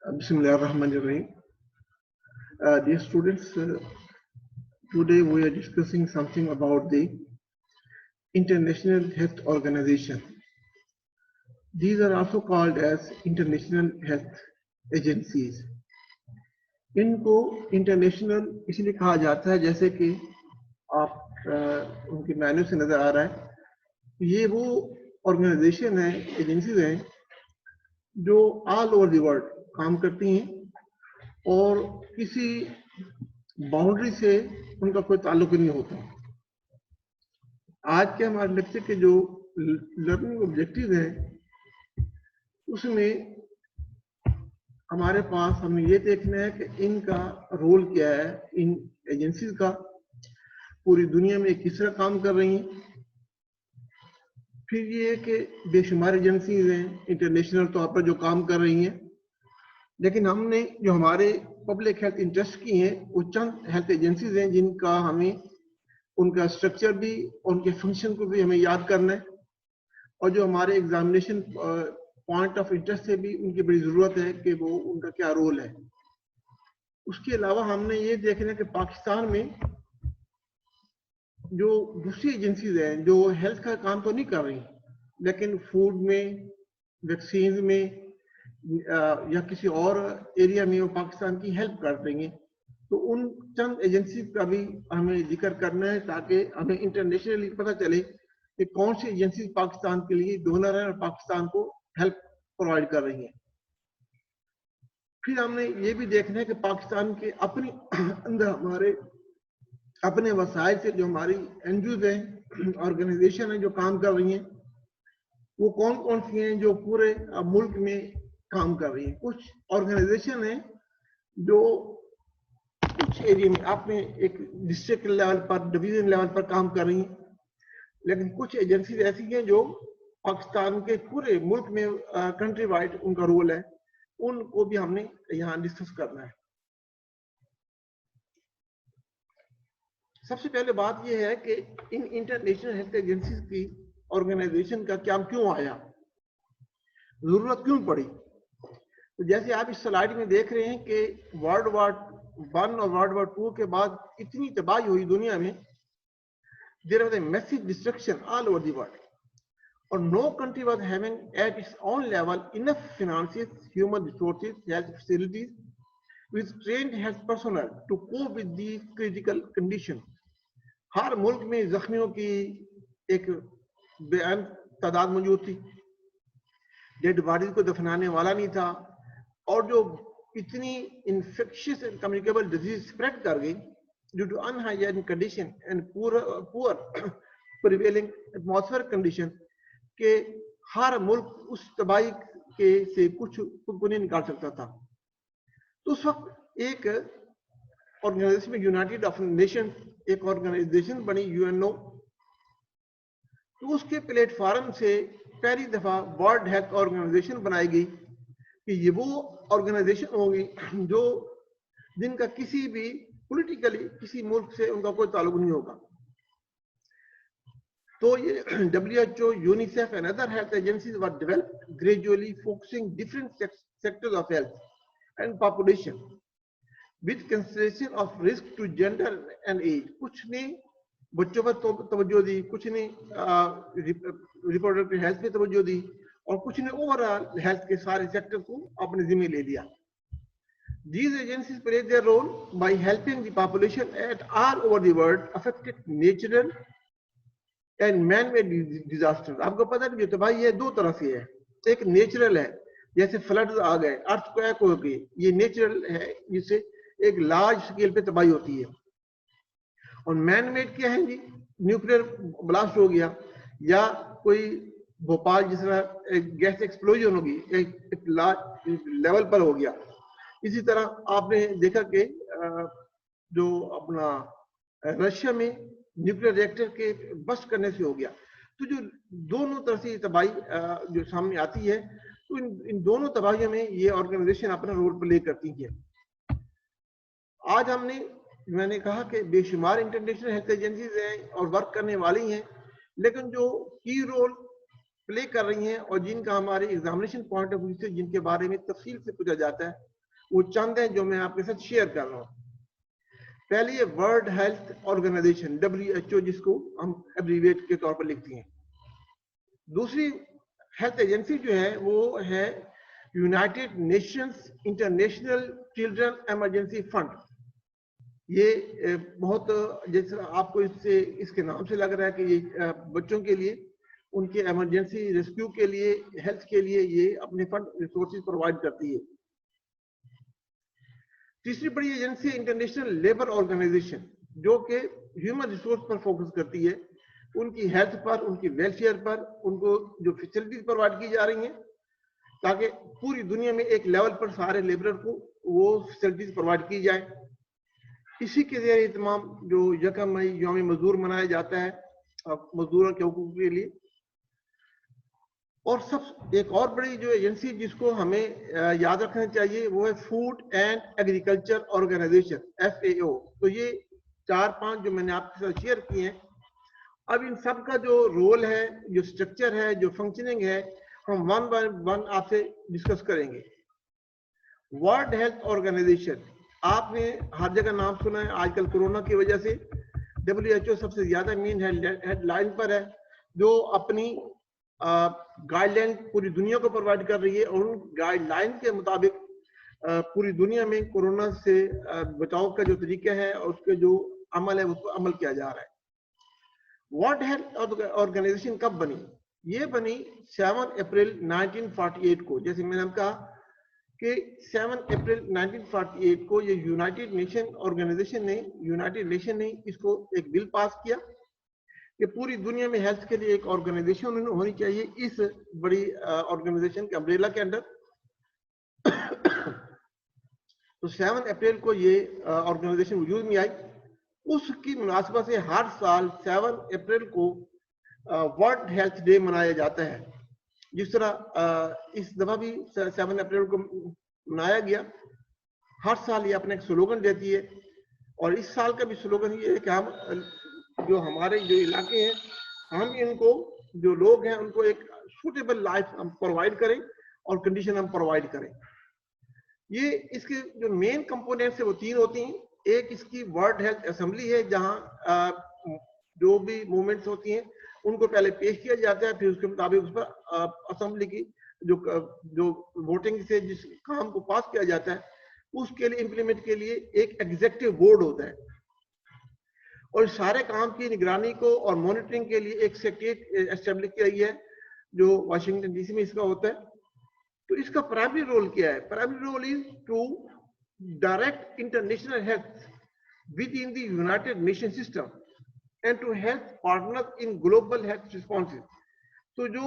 Bismillahirrahmanirrahim. Dear students, today we are discussing something about the International Health Organization. These are also called as International Health Agencies. इनको international इसलिए कहा जाता है, जैसे कि आप उनके मेन्यू से नजर आ रहा है, ये वो ऑर्गेनाइजेशन है, एजेंसीज हैं जो ऑल ओवर द वर्ल्ड काम करती हैं और किसी बाउंड्री से उनका कोई ताल्लुक नहीं होता। आज के हमारे लेक्चर के जो लर्निंग ऑब्जेक्टिव हैं उसमें हमारे पास हमें ये देखना है कि इनका रोल क्या है, इन एजेंसीज का पूरी दुनिया में किस तरह काम कर रही हैं। फिर ये कि बेशुमार एजेंसीज हैं इंटरनेशनल तौर पर जो काम कर रही हैं, लेकिन हमने जो हमारे पब्लिक हेल्थ इंटरेस्ट की हैं वो चंद हेल्थ एजेंसीज हैं जिनका हमें उनका स्ट्रक्चर भी, उनके फंक्शन को भी हमें याद करना है, और जो हमारे एग्जामिनेशन पॉइंट ऑफ इंटरेस्ट से भी उनकी बड़ी ज़रूरत है कि वो उनका क्या रोल है। उसके अलावा हमने ये देखना है कि पाकिस्तान में जो दूसरी एजेंसीज हैं जो हेल्थ का काम तो नहीं कर रही, लेकिन फूड में, वैक्सीन में या किसी और एरिया में वो पाकिस्तान की हेल्प कर रही हैं, तो उन चंद एजेंसी का भी हमें जिक्र करना है ताकि हमें इंटरनेशनली पता चले कि कौन सी एजेंसी पाकिस्तान के लिए डोनर है और पाकिस्तान को हेल्प प्रोवाइड कर रही है। फिर हमने ये भी देखना है कि पाकिस्तान के अपने अंदर हमारे अपने वसाइल से जो हमारी एनजीओ हैं, ऑर्गेनाइजेशन है जो काम कर रही हैं, वो कौन कौन सी हैं जो पूरे मुल्क में काम कर रही हैं। कुछ ऑर्गेनाइजेशन है जो कुछ एरिया में आपने एक डिस्ट्रिक्ट लेवल पर, डिवीजन लेवल पर काम कर रही हैं, लेकिन कुछ एजेंसीज ऐसी हैं जो पाकिस्तान के पूरे मुल्क में कंट्री वाइड उनका रोल है, उनको भी हमने यहाँ डिस्कस करना है। सबसे पहले बात यह है कि इन इंटरनेशनल हेल्थ एजेंसीज की ऑर्गेनाइजेशन का क्या क्यों आया, जरूरत क्यों पड़ी। तो जैसे आप इस स्लाइड में देख रहे हैं कि वर्ल्ड वॉर वन और वर्ल्ड वॉर टू के बाद इतनी तबाही हुई दुनिया में, there was a massive destruction all over the world, और no country was having at its own level enough financial, human resources, health facilities with trained health personnel to cope with the critical condition. हर मुल्क में जख्मियों की एक बेअन तादाद मौजूद थी, dead bodies को दफनाने वाला नहीं था, और जो इतनी infectious and communicable disease spread कर गई due to unhygienic condition and poor prevailing atmosphere condition के हर मुल्क उस तबाही के से कुछ नहीं निकाल सकता था। तो उस वक्त एक ऑर्गेनाइजेशन में यूनाइटेड नेशन एक ऑर्गेनाइजेशन बनी, यूएनओ, तो उसके प्लेटफॉर्म से पहली दफा वर्ल्ड हेल्थ ऑर्गेनाइजेशन बनाई गई कि ये वो ऑर्गेनाइजेशन होगी जो जिनका किसी भी पॉलिटिकली किसी मुल्क से उनका कोई ताल्लुक नहीं होगा। तो ये WHO, UNICEF and other health agencies were developed gradually focusing different sectors of health and population with consideration of risk to gender and age. कुछ ने बच्चों पर तवज्जो दी, कुछ ने रिप्रोडक्टिव हेल्थ पे तवज्जो दी, और कुछ ने ओवरऑल हेल्थ के सारे सेक्टर को अपने जिम्मे ले लिया। These agencies play their role by helping the population at all over the world affected natural and man-made disasters। आपको पता है कि जो तबाही है दो तरह से है, एक नेचुरल है, जैसे फ्लड्स आ गए, अर्थक्वेक हो गई, ये नेचुरल है, जिससे एक लार्ज स्केल पे तबाही होती है। और मैन मेड क्या है जी, न्यूक्लियर ब्लास्ट हो गया, या कोई भोपाल जिस तरह एक गैस एक्सप्लोजन होगी एक लार्ज लेवल पर हो गया। इसी तरह आपने देखा कि जो अपना रशिया में न्यूक्लियर रिएक्टर के बस्ट करने से हो गया। तो जो दोनों तरह से तबाही जो सामने आती है, तो इन दोनों तबाहियों में ये ऑर्गेनाइजेशन अपना रोल प्ले करती है। आज मैंने कहा कि बेशुमार इंटरनेशनल हेल्थ एजेंसीज हैं और वर्क करने वाली हैं, लेकिन जो की रोल प्ले कर रही हैं और जिनका हमारे एग्जामिनेशन पॉइंट ऑफ व्यू से जिनके बारे में तफसील से पूछा जाता है, वो चंद हैं जो मैं आपके साथ शेयर कर रहा हूँ। पहले ये वर्ल्ड हेल्थ ऑर्गेनाइजेशन WHO, जिसको हम एब्रीविएट के तौर पर लिखते हैं। दूसरी हेल्थ एजेंसी जो है वो है United Nations international children emergency fund. ये बहुत, जैसे आपको इससे इसके नाम से लग रहा है कि ये बच्चों के लिए उनके इमरजेंसी रेस्क्यू के लिए, हेल्थ के लिए ये अपने फंड रिसोर्सेज प्रोवाइड करती है। तीसरी बड़ी एजेंसी इंटरनेशनल लेबर ऑर्गेनाइजेशन, जो कि ह्यूमन रिसोर्स पर फोकस करती है, उनकी हेल्थ पर, उनकी वेलफेयर पर, उनको जो फैसिलिटीज प्रोवाइड की जा रही हैं ताकि पूरी दुनिया में एक लेवल पर सारे लेबर को वो फैसिलिटीज प्रोवाइड की जाए। इसी के जरिए तमाम जो 1 मई यौम मजदूर मनाया जाता है मजदूरों के हुकूक के लिए। और सब एक और बड़ी जो एजेंसी जिसको हमें याद रखना चाहिए वो है food and agriculture organisation, FAO। तो ये 4-5 जो मैंने आपके साथ शेयर किए हैं। अब इन सब का जो रोल है, जो स्ट्रक्चर है, जो फंक्शनिंग है, हम वन बाय वन आपसे डिस्कस करेंगे। वर्ल्ड हेल्थ ऑर्गेनाइजेशन, आपने हर जगह नाम सुना है। आजकल कोरोना की वजह से WHO सबसे ज्यादा मेन हेडलाइन पर है, जो अपनी गाइडलाइन पूरी दुनिया को प्रोवाइड कर रही है और उन गाइडलाइन के मुताबिक पूरी दुनिया में कोरोना से बचाव का जो तरीका है और उसके जो अमल है उसको अमल किया जा रहा है। वर्ल्ड हेल्थ ऑर्गेनाइजेशन कब बनी? ये बनी 7 अप्रैल 1948 को। जैसे मैंने कहा कि 7 अप्रैल 1948 को ये यूनाइटेड नेशन ऑर्गेनाइजेशन ने, यूनाइटेड नेशन ने इसको एक बिल पास किया कि पूरी दुनिया में हेल्थ के लिए एक ऑर्गेनाइजेशन होनी चाहिए इस बड़ी ऑर्गेनाइजेशन के अम्ब्रेला के अंडर। तो 7 अप्रैल को ये ऑर्गेनाइजेशन वजूद में आई। उसकी मुनासिबत से हर साल 7 अप्रैल को वर्ल्ड हेल्थ डे मनाया जाता है। जिस तरह इस दफा भी 7 अप्रैल को मनाया गया। हर साल ये अपने एक स्लोगन देती है और इस साल का भी स्लोगन ये है कि हम जो हमारे जो इलाके हैं, हम इनको जो लोग हैं उनको एक सूटेबल लाइफ हम प्रोवाइड करें और कंडीशन हम प्रोवाइड करें। ये इसके जो मेन कंपोनेंट्स है वो 3 होती हैं। एक इसकी वर्ल्ड हेल्थ असेंबली है, जहां जो भी मूवमेंट्स होती हैं उनको पहले पेश किया जाता है, फिर उसके मुताबिक उस पर असेंबली की जो वोटिंग से जिस काम को पास किया जाता है उसके लिए इंप्लीमेंट के लिए एक एग्जीक्यूटिव बोर्ड होता है और सारे काम की निगरानी को और मॉनिटरिंग के लिए एक सेक्रेटरीट एस्टेब्लिश किया गया है जो वाशिंगटन DC में इसका होता है। तो इसका प्राइमरी रोल क्या है? Primary role is to direct international health within the United Nation system and to help partners in global health responses. तो जो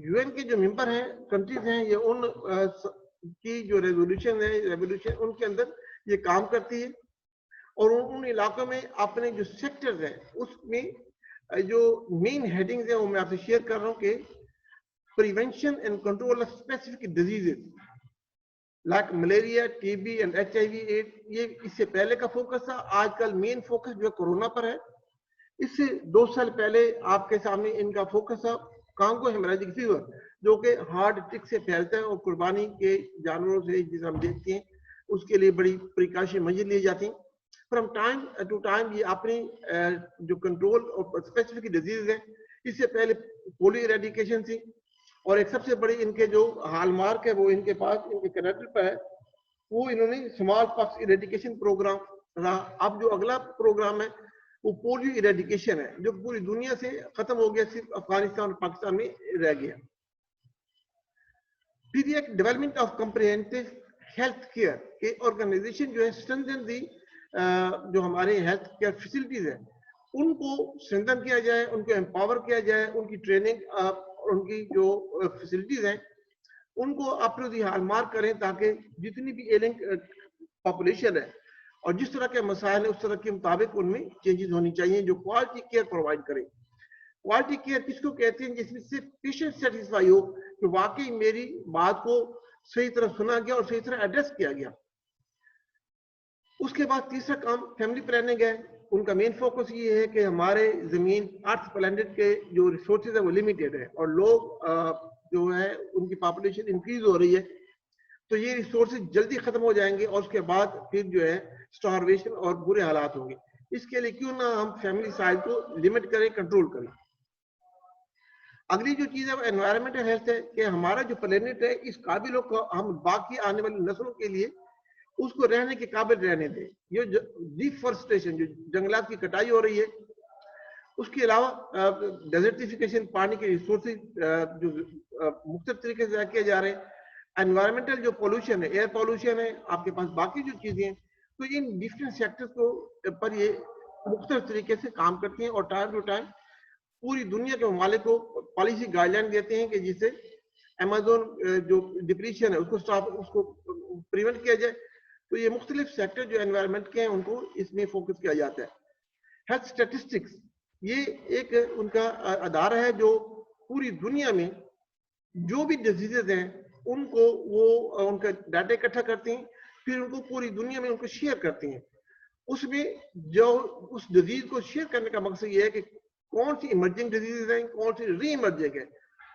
UN के जो मेंबर हैं, कंट्रीज हैं, ये उन की जो रेजोल्यूशन उनके अंदर ये काम करती है और उन इलाकों में अपने जो सेक्टर्स हैं उसमें जो मेन हेडिंग्स हैं वो मैं आपसे शेयर कर रहा हूँ कि prevention and control of specific diseases like malaria, TB and HIV/AIDS। ये इससे पहले का फोकस था। आजकल मेन फोकस जो कोरोना पर है। इससे 2 साल पहले आपके सामने इनका फोकस था कांगो हेमोरेजिक फीवर, जो कि हार्ट अटैक से फैलता है और कुर्बानी के जानवरों से जिसे हम देखते हैं उसके लिए बड़ी प्रिकॉशन मेजर लिए जाती हैं। फ्रॉम टाइम टू टाइम ये अपनी जो कंट्रोल और स्पेसिफिक डिजीज है, इससे पहले पोलियो इरेडिकेशन थी और एक सबसे बड़ी इनके जो हॉलमार्क है वो इनके पास इनके कैलेंडर पर है, वो इन्होंने स्मॉल पॉक्स इरेडिकेशन प्रोग्राम रहा। अब जो अगला प्रोग्राम है वो पोलियो इरेडिकेशन है, जो पूरी दुनिया से खत्म हो गया, सिर्फ अफगानिस्तान और पाकिस्तान में रह गया। फिर एक development of comprehensive health care के ऑर्गेनाइजेशन जो है स्ट्रेंथन दी जो हमारे हेल्थ केयर फैसिलिटीज है उनको स्ट्रेंथन किया जाए, उनको एम्पावर किया जाए, उनकी ट्रेनिंग और उनकी जो फैसिलिटीज हैं उनको अपनी हॉलमार्क करें ताकि जितनी भी एलिंग पॉपुलेशन है और जिस तरह के मसाइल है उस तरह के मुताबिक उनमें चेंजेस होनी चाहिए जो क्वालिटी केयर प्रोवाइड करें। क्वालिटी केयर किसको कहते हैं? जिसमें से पेशेंट सेटिस्फाई हो कि वाकई मेरी बात को सही तरह सुना गया और सही तरह एड्रेस किया गया। उसके बाद तीसरा काम फैमिली प्लानिंग है। उनका मेन फोकस ये है कि हमारे जमीन अर्थ प्लैनेट के जो रिसोर्सेज है वो लिमिटेड है और लोग जो है उनकी पॉपुलेशन इंक्रीज हो रही है, तो ये रिसोर्सेज जल्दी खत्म हो जाएंगे और उसके बाद फिर जो है स्टारवेशन और बुरे हालात होंगे। इसके लिए क्यों ना हम फैमिली साइज को लिमिट करें, कंट्रोल करें। अगली जो चीज है वो एनवायरमेंटल हेल्थ है कि हमारा जो प्लेनेट है इस काबिल को हम बाकी आने वाली नस्लों के लिए उसको रहने के काबिल रहने दें। ये डिफॉरेस्टेशन, जो जंगलात की कटाई हो रही है, उसके अलावा डेजर्टिफिकेशन, पानी के रिसोर्सेज जो मुख्तलिफ तरीके से किए जा रहे हैं, एनवायरमेंटल जो पोल्यूशन है, एयर पोल्यूशन है, आपके पास बाकी जो चीजें हैं, तो इन डिफरेंट सेक्टर्स को पर ये मुख्तलिफ तरीके से काम करती हैं और टाइम टू टाइम पूरी दुनिया के ममालिक को पॉलिसी गाइडलाइन देते हैं कि जिससे अमेज़न जो डिप्रीशन है उसको स्टॉप, उसको प्रिवेंट किया जाए। तो ये मुख्तलिफ सेक्टर जो एनवायरनमेंट के हैं उनको इसमें फोकस किया जाता है। हेल्थ स्टैटिस्टिक्स, ये एक उनका अदारा है जो पूरी दुनिया में जो भी डिजीजेज हैं उनको वो उनका डाटा इकट्ठा करती हैं, फिर उनको पूरी दुनिया में उनको शेयर करती हैं। उसमें जो उस डिजीज को शेयर करने का मकसद ये है कि कौन सी इमर्जिंग डिजीज हैं, कौन सी री इमर्जिंग है,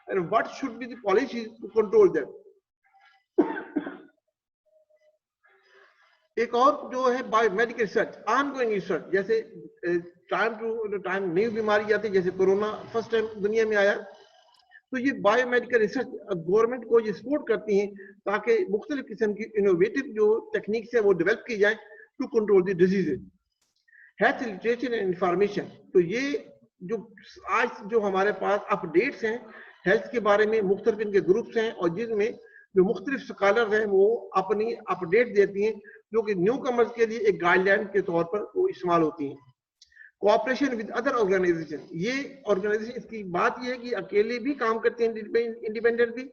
and what should be the policy to control that. एक और जो है बायोमेडिकल रिसर्च, ऑनगोइंग रिसर्च, जैसे टाइम टू टाइम नई बीमारी आती है, जैसे कोरोना फर्स्ट टाइम दुनिया में आया, तो ये बायोमेडिकल रिसर्च गवर्नमेंट को ये सपोर्ट करती हैं ताकि मुख्तलिफ किस्म की इनोवेटिव जो टेक्निक्स है वो डेवलप की जाए to control the diseases. Health literature and information, तो ये जो आज जो हमारे पास अपडेट्स हैं हेल्थ के बारे में, मुख्तलिफ इनके ग्रुप्स हैं और जिनमें जो मुख्तलिफ स्कॉलर हैं वो अपनी अपडेट देती हैं जो कि न्यू कमर्स के लिए एक गाइडलाइन के तौर पर वो इस्तेमाल होती हैं। कोऑपरेशन विद अदर ऑर्गेनाइजेशन, ये ऑर्गेनाइजेशन इसकी बात ये है कि अकेले भी काम करते हैं इंडिपेंडेंट भी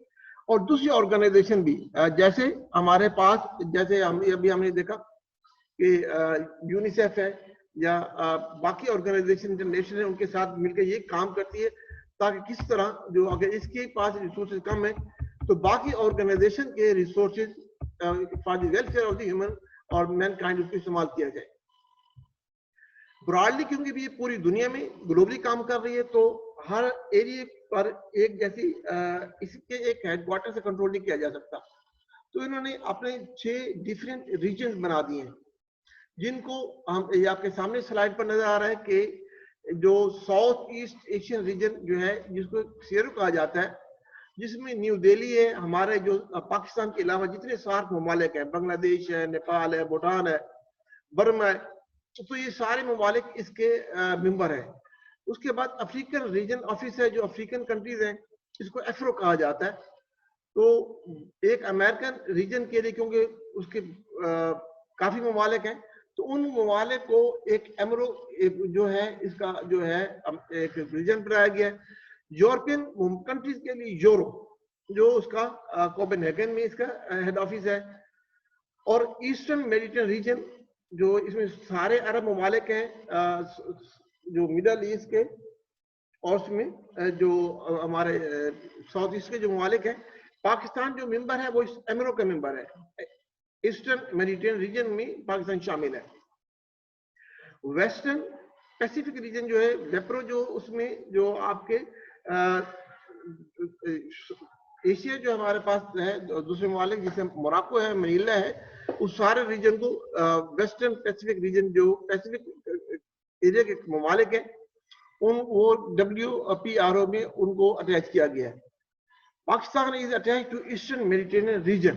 और दूसरी ऑर्गेनाइजेशन भी, जैसे हमारे पास जैसे अभी हमने देखा कि यूनिसेफ है या बाकी ऑर्गेनाइजेशन इंटरनेशनल है, उनके साथ मिलकर ये काम करती है ताकि किस तरह जो अगर इसके पास रिसोर्सेज कम है तो बाकी ऑर्गेनाइजेशन के resources for the welfare of the human और मैनकाइंड उसको इस्तेमाल किया जाए ब्रॉडली, क्योंकि भी ये पूरी दुनिया में ग्लोबली काम कर रही है तो हर एरिया पर एक जैसी इसके एक हेडक्वार्टर से कंट्रोल नहीं किया जा सकता। तो इन्होंने अपने 6 डिफरेंट रीजन बना दिए हैं जिनको हम, ये आपके सामने स्लाइड पर नजर आ रहा है कि जो साउथ ईस्ट एशियन रीजन जो है जिसको शेरू कहा जाता है, जिसमें न्यू दिल्ली है, हमारे जो पाकिस्तान के अलावा जितने सार्क ममालिक है, बांग्लादेश है, नेपाल है, भूटान है, बर्मा है, तो ये सारे ममालिक इसके मेंबर हैं। उसके बाद अफ्रीकन रीजन ऑफिस है, जो अफ्रीकन कंट्रीज हैं, इसको एफ्रो कहा जाता है। तो एक अमेरिकन रीजन के लिए क्योंकि उसके काफी ममालिक हैं तो उन ममालिक को एक एमरो जो है इसका जो है एक रीजन बनाया गया है। यूरोपियन कंट्रीज के लिए यूरो जो उसका कोपेनहेगन में इसका हेड ऑफिस है, और ईस्टर्न मेडिटेरियन रीजन जो इसमें सारे अरब ममालिक हैं जो मिडल ईस्ट के, और उसमें जो हमारे साउथ ईस्ट के जो ममालिक हैं, पाकिस्तान जो मेंबर है वो इस एमरो का मेंबर है। ईस्टर्न मेडिटेरियन रीजन में पाकिस्तान शामिल है। वेस्टर्न पैसिफिक रीजन जो है वेप्रो, जो उसमें जो आपके एशिया जो हमारे पास है दूसरे ममालिक जैसे मोरक्को है, मनीला है, उस सारे रीजन को वेस्टर्न पैसिफिक रीजन जो पैसिफिक एरिया के ममालिक है उन वो WPRO में उनको अटैच किया गया है। Pakistan is attach to eastern Mediterranean region.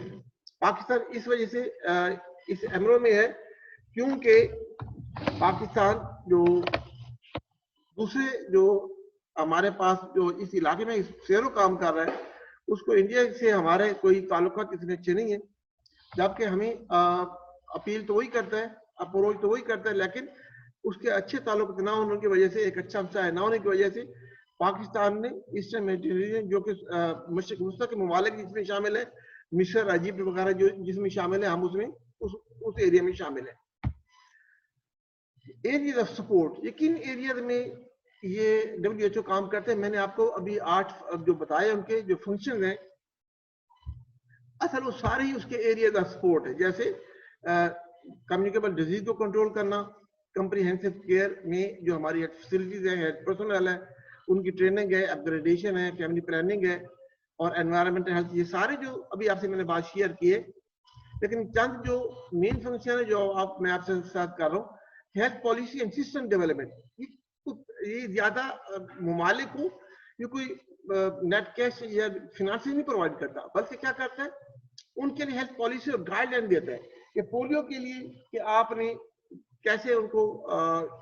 Pakistan इस वजह से इस एमरो में है क्योंकि पाकिस्तान जो दूसरे जो हमारे पास जो इस इलाके में शेरों काम कर रहा है उसको इंडिया से हमारे कोई ताल्लुकात इतने अच्छे नहीं है, जबकि हमें अपील तो वही करता है, अप्रोच तो वही करता है, लेकिन उसके अच्छे ताल्लुक ना होने की वजह से, एक अच्छा हमसाया ना होने की वजह से पाकिस्तान ने ईस्टर्न मेडिटेरियन जो कि मशरिक वस्ता के ममालिक जिसमें शामिल है, मिस्र, इजिप्ट वगैरह जो जिसमें शामिल है, हम उसमें उस एरिया में शामिल है। एरिया ऑफ सपोर्ट, यकीन एरिया में ये WHO काम करते हैं। मैंने आपको अभी 8 जो बताए उनके जो फंक्शन हैं, असल वो सारे ही उसके एरिया ऑफ सपोर्ट है, जैसे कम्युनिकेबल डिजीज को कंट्रोल करना, कंप्रीहेंसिव केयर में जो हमारी फैसिलिटीज है, पर्सनल है, उनकी ट्रेनिंग है, अपग्रेडेशन है, फैमिली प्लानिंग है और एनवायरमेंटल हेल्थ, ये सारे जो अभी आपसे मैंने बात शेयर की है। लेकिन चंद जो मेन फंक्शन है जो मैं आपसे साथ कर रहा हूँ, health policy and system development, ये ज्यादा ममालिक को ये कोई नेट कैश या फिनांस नहीं प्रोवाइड करता, बल्कि क्या करता है, उनके लिए हेल्थ पॉलिसी और गाइडलाइन देता है कि पोलियो के लिए कि आपने कैसे उनको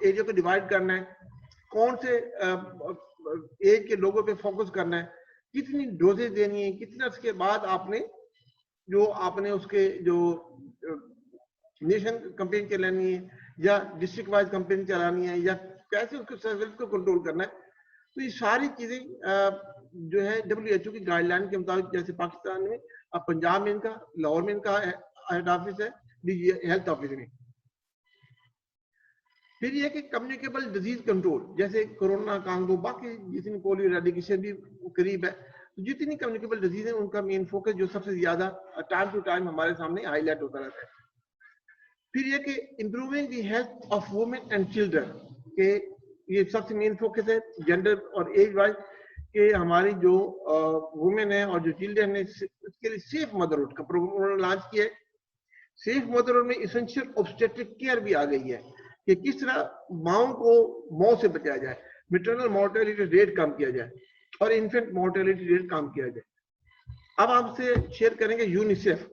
एरिया को डिवाइड करना है, कौन से एज के लोगों पे फोकस करना है, कितनी डोजेज देनी है, कितना उसके बाद आपने उसके जो नेशन कंपेन चलानी है या डिस्ट्रिक्ट वाइज कंपेन चलानी है या कैसे उसको सर्विलेंस को कंट्रोल करना है। तो ये सारी चीजें जो है WHO की गाइडलाइन के मुताबिक, जैसे पाकिस्तान में अब पंजाब में इनका, लाहौर में इनका हेड ऑफिस है, हेल्थ ऑफिस में। फिर ये कि कम्युनिकेबल डिजीज कंट्रोल, जैसे कोरोना, कांगो, बाकी जितनी पोलियो एराडिकेशन भी करीब है, तो जितनी कम्युनिकेबल डिजीज है उनका मेन फोकस जो सबसे ज्यादा टाइम टू टाइम हमारे सामने हाईलाइट होता रहता है। फिर ये कि improving the health of women and children, के ये सबसे मेन फोकस है जेंडर और एज वाइज, कि हमारी जो वुमेन है और जो चिल्ड्रन है उसके लिए सेफ मदरहुड का प्रोग्राम लॉन्च किया है। सेफ मदरहुड में एसेंशियल ऑब्स्टेट्रिक केयर भी आ गई है कि किस तरह माओ को मौत से बचाया जाए, मैटरनल मोर्टेलिटी रेट कम किया जाए और इन्फेंट मोर्टेलिटी रेट कम किया जाए। अब आपसे शेयर करेंगे यूनिसेफ।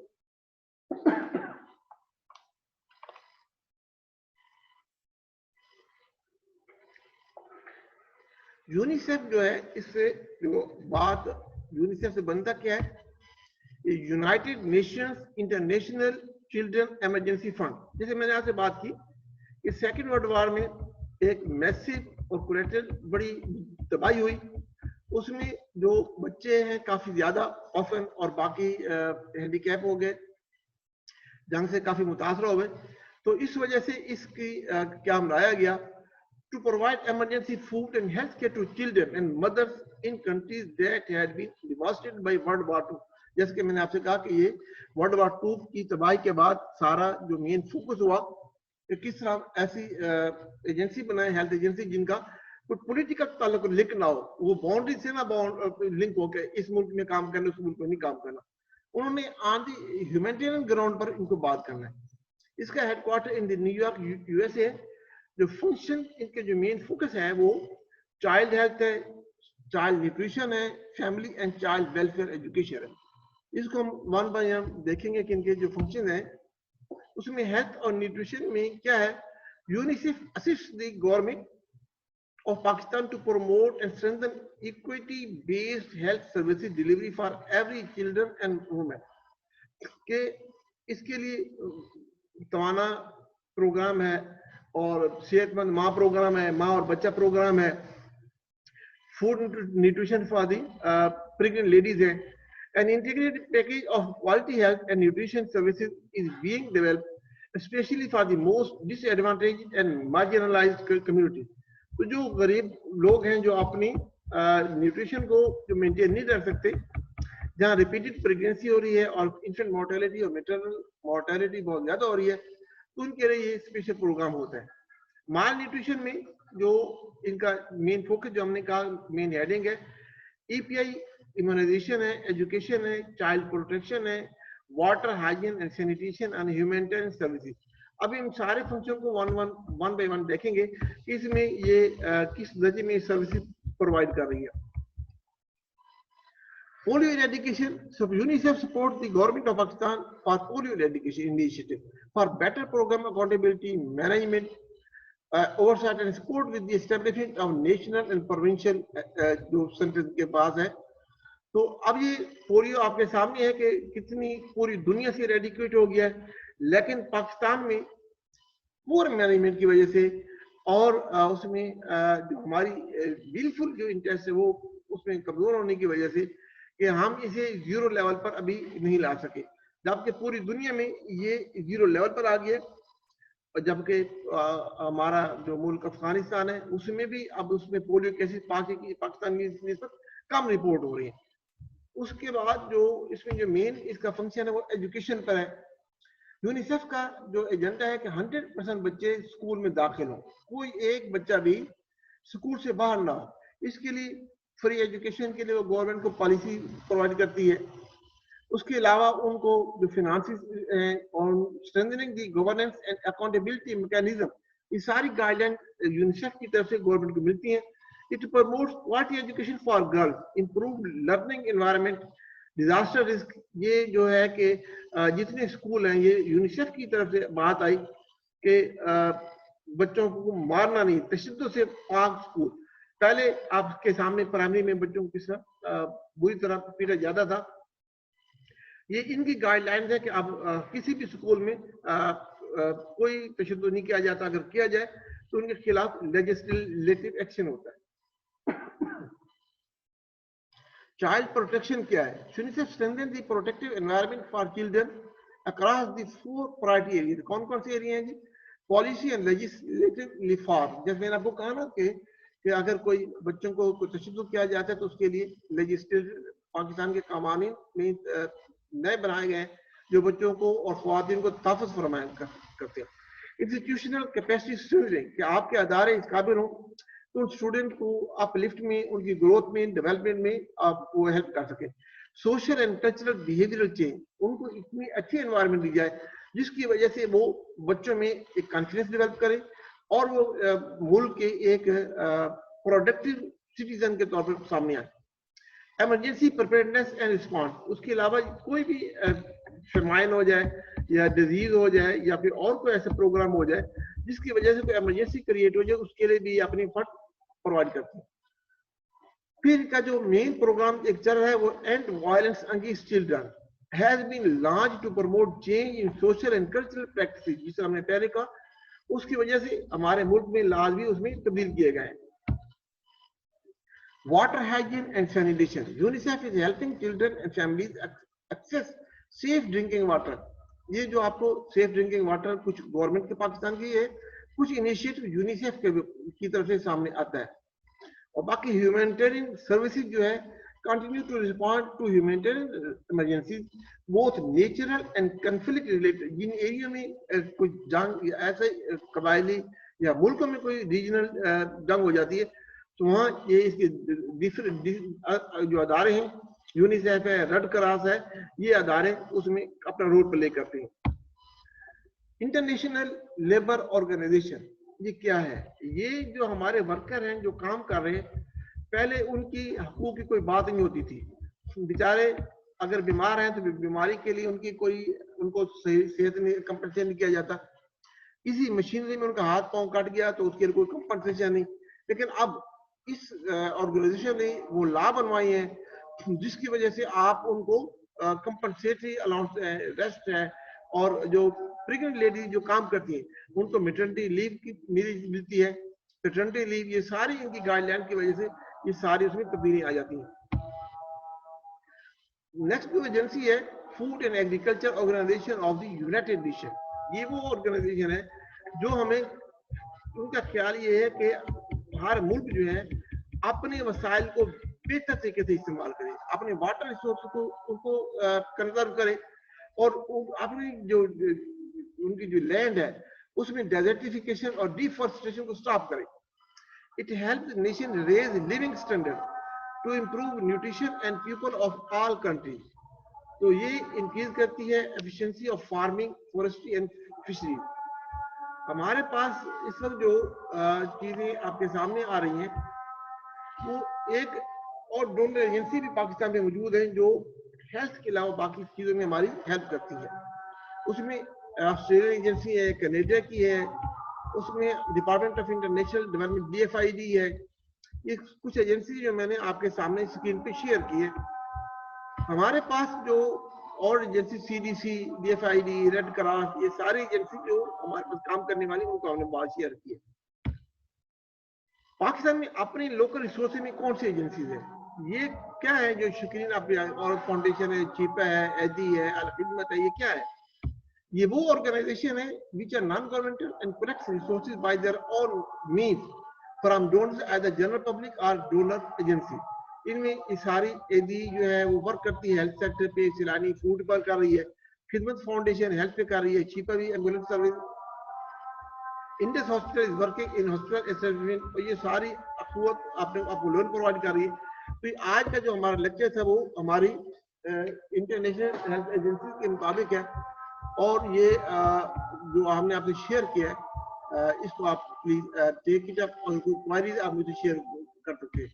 यूनिसेफ जो है, इससे जो बात यूनिसेफ से बनता क्या है, United Nations international children emergency fund. जैसे मैंने आपसे बात की कि सेकेंड वर्ल्ड वॉर में एक मैसिव और कोलेटरल बड़ी तबाही हुई, उसमें जो बच्चे हैं काफी ज्यादा ऑफन और बाकी हैंडीकैप हो गए, जंग से काफी मुतासर हो गए। तो इस वजह से इसकी क्या लाया गया, to provide emergency food and health care to children and mothers in countries that had been devastated by World War II। जैसे कि मैंने आपसे कहा कि ये World War II की तबाही के बाद सारा जो मेन फोकस हुआ कि किस तरह ऐसी एजेंसी बनाए, हेल्थ एजेंसी, जिनका कोई पॉलिटिकल ताल्लुक लिंक ना हो, वो बाउंड्री से ना लिंक हो के इस मुल्क में काम करना, उस मुल्क में नहीं काम करना। उन्होंने ऑन द ह्यूमैनिटेरियन ग्राउंड पर इनको बात करना है। इसका headquarter in the New York USA। जो फंक्शन इनके जो मेन फोकस है वो चाइल्ड हेल्थ है, चाइल्ड न्यूट्रिशन है, family and child welfare education है। इसको हम वन बाय वन देखेंगे कि इनके जो फंक्शन है उसमें हेल्थ और न्यूट्रिशन में क्या है। UNICEF assist the government of Pakistan to promote and strengthen equity based health services delivery for every children and women. के इसके लिए तवाना प्रोग्राम है और सेहतमंद माँ प्रोग्राम है, माँ और बच्चा प्रोग्राम है, food nutrition for the pregnant ladies है। An integrated package of quality health and nutrition services is being developed, especially for the most disadvantaged and marginalized communities। तो जो गरीब लोग हैं जो अपनी न्यूट्रिशन को जो मेंटेन नहीं कर सकते, जहाँ रिपीटेड प्रेगनेंसी हो रही है और इन्फेंट मोर्टेलिटी और मैटरनल मोर्टेलिटी बहुत ज्यादा हो रही है, तो उनके लिए ये स्पेशल प्रोग्राम होता है। माल न्यूट्रिशन में जो इनका मेन फोकस, जो हमने कहा मेन हेडिंग है, EPI इम्यूनाइजेशन है, एजुकेशन है, चाइल्ड प्रोटेक्शन है, water hygiene and sanitation and humanitarian services. अभी हम सारे फंक्शन को वन बाय वन देखेंगे कि इसमें ये किस दर्जे में सर्विसेज प्रोवाइड कर रही है। Polio eradication. So UNICEF supports the government of Pakistan for polio eradication initiative for better program accountability, management, oversight and support with the establishment of national and provincial जो सेंटर के पास है। तो अब ये polio आपके सामने है कि कितनी पूरी दुनिया से एरेडिकेट हो गया है, लेकिन पाकिस्तान में पूर मैनेजमेंट की वजह से और उसमें जो हमारी विलफुल जो इंटरेस्ट है वो उसमें कमजोर होने की वजह से कि हम इसे जीरो लेवल पर अभी नहीं ला सके, जबकि पूरी दुनिया में ये जीरो लेवल पर आ गया। और जबकि हमारा जो मुल्क अफगानिस्तान है उसमें भी अब उसमें पोलियो केसेस पाकिस्तान की निस्बत कम रिपोर्ट हो रही है। उसके बाद जो इसमें जो मेन इसका फंक्शन है वो एजुकेशन पर है। यूनिसेफ का जो एजेंडा है कि 100% बच्चे स्कूल में दाखिल हों, कोई एक बच्चा भी स्कूल से बाहर ना हो। इसके लिए फ्री एजुकेशन के लिए वो गवर्नमेंट को पॉलिसी प्रोवाइड करती है। उसके अलावा उनको जो फाइनेंसिस और strengthening the governance and accountability mechanism, ये सारी गाइडलाइन यूनिसेफ की तरफ से गवर्नमेंट को मिलती हैं। It promotes quality education for girls, improve learning environment, disaster risk. ये जो है कि जितने स्कूल हैं, ये यूनिसेफ की तरफ से बात आई कि बच्चों को मारना नहीं, तशद्दुद से पाक स्कूल। पहले आपके सामने प्राइमरी में बच्चों को किस तरह बुरी तरह पीटा जाता था। ये इनकी गाइडलाइंस है कि अब किसी भी स्कूल में कोई तशद्दुद नहीं किया जाता, अगर किया जाए तो उनके खिलाफ लेजिस्लेटिव एक्शन होता है। चाइल्ड प्रोटेक्शन क्या है? UNICEF strengthen the protective environment for children across the 4 priority area. कौन कौन से एरिया हैं जी? Policy and legislative reform. जैसे मैंने आपको कहा ना कि अगर कोई बच्चों को कोई तशद्दुद किया जाता है तो उसके लिए लेजिस्लेटिव पाकिस्तान के कानून में नए बनाए गए जो बच्चों को और ख्वातीन को तहफ़्फ़ुज़ फरमाया करते हैं। इंस्टीट्यूशनल कैपेसिटी स्ट्रेंथनिंग, कि आपके अदारे इस काबिल हों तो उन स्टूडेंट को अपलिफ्ट में, उनकी ग्रोथ में, डेवलपमेंट में आप वो हेल्प कर सके। Social and cultural behavioural change, उनको इतनी अच्छी एनवायरनमेंट दी जाए जिसकी वजह से वो बच्चों में एक कॉन्फिडेंस डेवलप करे और वो मुल्क के एक प्रोडक्टिव सिटीजन के तौर पर सामने आए। इमरजेंसी प्रिपेयर्डनेस एंड रिस्पॉन्स, उसके अलावा कोई भी फरमाइन हो जाए या डिजीज हो जाए या फिर और कोई ऐसा प्रोग्राम हो जाए जिसकी वजह से कोई इमरजेंसी क्रिएट हो जाए, उसके लिए भी अपनी फंड प्रोवाइड करते हैं। फिर का जो मेन प्रोग्राम एक चल रहा है वो and violence against children has been launched to promote change in social and cultural practices. जिसे हमने पहले कहा, उसकी वजह से हमारे मुल्क में लाज भी उसमें तब्दील किए गए हैं। Water hygiene and sanitation. UNICEF is helping children and families access safe drinking water. ये जो आपको सेफ ड्रिंकिंग वाटर कुछ गवर्नमेंट के पाकिस्तान की है, कुछ इनिशिएटिव यूनिसेफ की तरफ से सामने आता है। और बाकी ह्यूमैनिटेरियन सर्विसेज जो है continue to respond to humanitarian emergencies both natural and conflict related. जिन एरिया में कुछ जंग या ऐसे कबायली या मुल्कों में कोई रीजनल जंग हो जाती है तो वहाँ ये इसके डिफरेंट जो अदारे हैं, यूनिसेफ है, रेड क्रॉस है, ये अदारे उसमें अपना रोल प्ले करते हैं। इंटरनेशनल लेबर ऑर्गेनाइजेशन, ये क्या है? ये जो हमारे वर्कर हैं जो काम कर रहे हैं, पहले उनकी हकूक की कोई बात नहीं होती थी। बेचारे अगर बीमार हैं तो बीमारी के लिए उनको सेहत में कंपनसेशन नहीं किया जाता। किसी मशीनरी में उनका हाथ पांव कट गया तो उसके लिए कोई कंपनसेशन नहीं। लेकिन अब इस ऑर्गेनाइजेशन ने वो लॉ बनवाई है जिसकी वजह से आप उनको कंपनसेटरी अलाउंस रेस्ट है, और जो प्रेग्नेंट लेडी जो काम करती है उनको मैटरनिटी लीव की मिलती है, पैटर्निटी लीव, ये सारी इनकी गाइडलाइन की वजह से ये सारी उसमें तब्दीली आ जाती है। नेक्स्ट जो एजेंसी है food and agriculture organisation of the United Nation. ये वो ऑर्गेनाइजेशन है जो हमें, उनका ख्याल ये है कि हर मुल्क जो है अपने वसाइल को बेहतर तरीके से इस्तेमाल करे, अपने वाटर रिसोर्स को उनको कंजर्व करे और अपनी जो उनकी जो लैंड है उसमें डेजर्टिफिकेशन और डिफॉरेस्टेशन को स्टॉप करे। It helps nation raise living standard to improve nutrition and people of all countries. तो ये इंक्रीज करती है efficiency of farming, forestry and fisheries. हमारे पास इस वक्त जो चीजें आपके सामने आ रही हैं वो एक और डोनर एजेंसी भी पाकिस्तान में मौजूद है जो हेल्थ के अलावा बाकी चीजों में हमारी हेल्प करती है। उसमें ऑस्ट्रेलियन एजेंसी है, कनाडा की है, उसमें department of international development DFID है। ये कुछ एजेंसी जो मैंने आपके सामने स्क्रीन पे शेयर की है। हमारे पास जो और agency CDC, DFID, red cross, ये सारी एजेंसी जो हमारे पास काम करने वाली उनको हमने बात शेयर की है। पाकिस्तान में अपनी लोकल रिसोर्स में कौन सी एजेंसीज है? ये क्या है जो शकीन आप और फाउंडेशन है, चीपा है, एदी है, अल खिदमत है, ये क्या है? ये वो ऑर्गेनाइजेशन है which are non-governmental and collects resources by their own means from donors as the general public or donor agency। इनमें ये सारी एदी जो है वो वर्क करती है हेल्थ सेक्टर पे, सैलानी फूड पर कर रही है, खिदमत फाउंडेशन हेल्प पे कर रही है, छिपा भी ambulance service, Indus hospital is working in hospital establishment, और ये सारी अखुवत आपको लोन प्रोवाइड कर रही है। तो आज का जो हमारा लेक्चर था वो हमारी इंटरनेशनल हेल्थ एजेंसी के मुताबिक है, और ये जो हमने आपसे शेयर किया है, इसको आप प्लीज टेक इट अप, और कोई क्वेरीज आप मुझे शेयर कर सकते हैं।